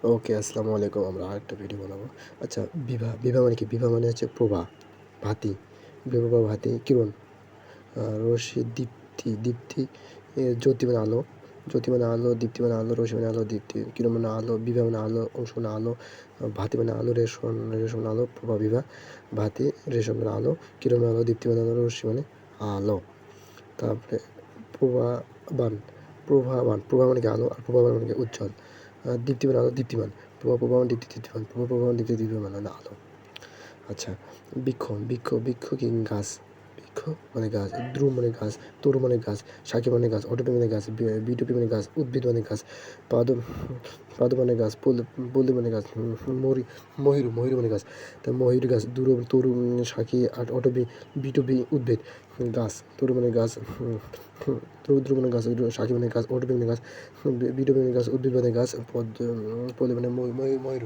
ওকে, আসসালামু আলাইকুম। আমরা আরেকটা ভিডিও বানাবো। আচ্ছা, বিভা, বিভা মানে কি? বিভা মানে হচ্ছে প্রভা, ভাতি, বিভা বা ভাতি, কিরণ, রশ্মি, দীপ্তি, দীপ্তি, জ্যোতি মানে আলো, জ্যোতি মানে আলো, দীপ্তি মানে আলো, রশ্মি মানে আলো, দীপ্তি, কিরণ মানে আলো, বিভা মানে আলো, অংশ মানে আলো, ভাতি মানে আলো, রেশম, রেশম মানে আলো, প্রভা, বিভা, ভাতি, রেশম মানে আলো, কিরণ মানে আলো, দীপ্তি মানে আলো, রশ্মি মানে আলো। তারপরে প্রভাবান, প্রভাবান, প্রভা মানে কি আলো, আর প্রভাবান মানে কি উজ্জ্বল। দীপ্তিমান আলো, দীপ্তিমান, প্রভাবান, দীপ্তি, দীপ্তিমান, প্রভাবান, দীপ্তি, দীপ্তিমান মানে আলো। আচ্ছা, বৃক্ষ, বৃক্ষ, বৃক্ষ কি? গাছ, বৃক্ষ মানে গাছ, দ্রুম মানে গাছ, তরু মানে গাছ, শাকি মানে গাছ, অটপি মানে গাছ, বিটপি মানে গাছ, উদ্ভিদ মানে গাছ, পাদ, পাদ মানে গাছ, পল্লী মানে গাছ, মহিরু, মহিরু মানে গাছ, তা মহির গাছ, তরু, শাকি, অটপি, বিটপি, উদ্ভিদ, গাছ, তরু মানে গাছ, দ্রু মানে গাছ, শাকি মানে গাছ, অটপি মানে গাছ, বিটপি মানে গাছ, উদ্ভিদ মানে গাছ, পল্লী মানে ময়ূর,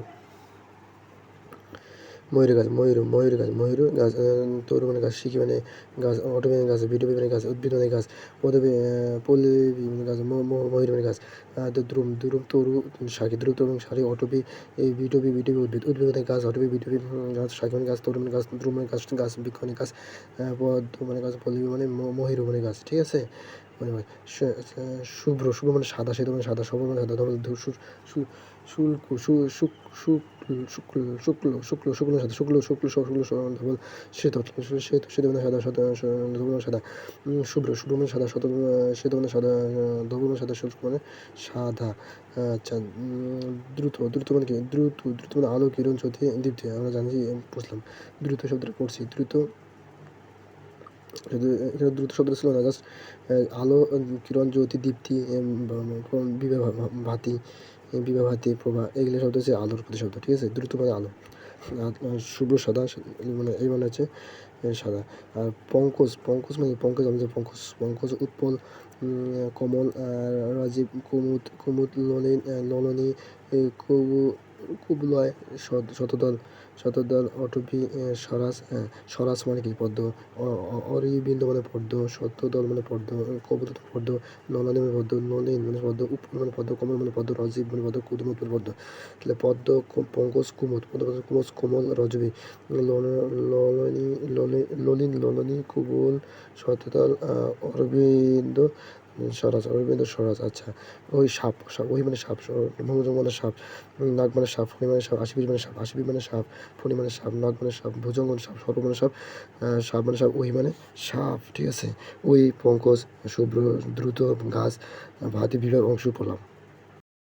ময়ূর গাছ, ময়ূর গাছ, ময়ূর গাছ, তরু মানে গাছ, শিখি মানে গাছ, অটবি মানে গাছ, বিটবি মানে গাছ, উদ্ভিদ মানে গাছ, পল্লবী মানে গাছ, ময়ূর মানে গাছ, দ্রুম, দ্রুম, তরু, শাখি, দ্রুম, তরু, শাখি, অটবি, এই বিটবি, বিটবি, উদ্ভিদ, উদ্ভিদ মানে গাছ, অটবি, বিটবি গাছ, শাখি মানে গাছ, তরু মানে গাছ, দ্রুম মানে গাছ, গাছ, বৃক্ষ মানে গাছ, পদ্ম মানে গাছ, পল্লবী মানে ময়ূর মানে গাছ, ঠিক আছে? মানে শুভ্র, শুভ্র মানে সাদা, শ্বেত মানে সাদা, সবুজ মানে সাদা, ধবল, শুল্ক, শুক্ল, শুক্ল, শুক্ল, শুক্ল মানে সাদা, শুক্ল, শুক্ল, শুক্ল, ধবল, শ্বেত, শ্বেত, শ্বেত মানে সাদা, ধবল মানে সাদা, শুভ্র, শুভ্র মানে সাদা, শ্বেত মানে সাদা, ধবল মানে সাদা, শুষ্ক মানে সাদা। আচ্ছা, দ্রুত, দ্রুত মানে কি? দ্রুত, দ্রুত মানে আলো, কিরণ, জ্যোতি, দীপ্তি, আমরা জানি, বুঝলাম। দ্রুত শব্দটা পড়ছি, দ্রুত, এখানে দ্রুত শব্দ ছিল না, জাস্ট আলো, কিরণ, জ্যোতি, দীপ্তি, বিভা, ভাতি, বিভা, ভাতি, প্রভা, এগুলো শব্দ হচ্ছে আলোর প্রতিশব্দ, ঠিক আছে? দ্রুত মানে আলো, শুভ্র সাদা মানে এই মানে হচ্ছে সাদা। আর পঙ্কজ, পঙ্কজ মানে পঙ্কজ, আমি যে পঙ্কজ, পঙ্কজ, উৎপল, কমল, রাজীব, কুমুদ, কুমুদ, ললিন, ললনী, কুবলয়, শতদল, শতদল, অটবি, স্বরাজ, স্বরাজ মানে কি? পদ্ম, অরবিন্দ মানে পদ্ম, শতদল মানে পদ্ম, কবুতর পদ্ম, নলানী মানে পদ্ম, নলিন মানে পদ্ম, উৎপল মানে পদ্ম, কমল মানে পদ্ম, রাজীব মানে পদ্ম, কুমুদ মানে পদ্ম। তাহলে পদ্ম, পঙ্কজ, কুমুদ, পদ্ম, কুমুদ, কোমল, রজবী, ললনী, ললিন, ললনী, কুবল, শতদল, অরবিন্দ, স্বরাজ, অরবিন্দ, স্বরাজ। আচ্ছা, ওই সাপ, সাপ, ওই মানে সাপ, ভুজঙ্গ মানে সাপ, নাগ মানে সাপ, ফণি মানে সাপ, আশিপিঠ মানে সাপ, আশিপিঠ মানে সাপ, ফণি মানে সাপ, নাগ মানে সাপ, ভুজঙ্গ মানে সাপ, সর্প মানে সাপ, সাপ মানে সাপ, ওই মানে সাপ, ঠিক আছে? ওই, পঙ্কজ, শুভ্র, দ্রুত, গাছ, ভাতি, বিভাগ, অংশ পড়লাম।